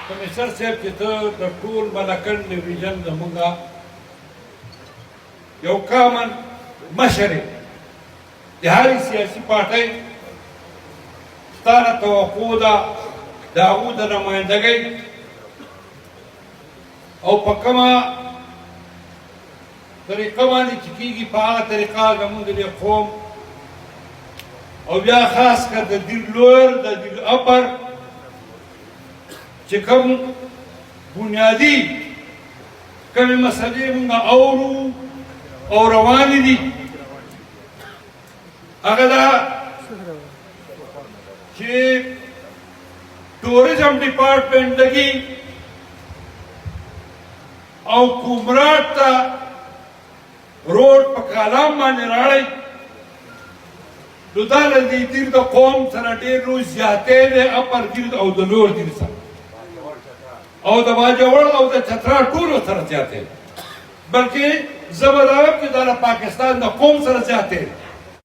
کمیشنر صاحب چې ته د ټول ملکنډ ډویژن زمونږه یو کامن مشر یې د هرې سیاسي پارټۍ ستا نه توقع ده د هغو د نمایندګۍ او په کومه طریقه باندې چې کېږي په هغه طریقه زمونږ د دې قوم او بیا خاص کر د دیر لویر د دیر اپر چې کوم بنیادي کومې مسلې مونږ اورو او روانې دي هغه دا چې ټوریزم ډپارټمنټ لګي او کومراټ ته روډ په کالام باندې راړی نو دا له دې دیر د قوم سره ډېر لوی زیاتې دی اپر دیر او د لوړ دیر سره او د باجوړ او د چترا ټولو سره زیاتې بلکې زه به دا وایم چې دا له پاکستان د قوم سره زیاتې دی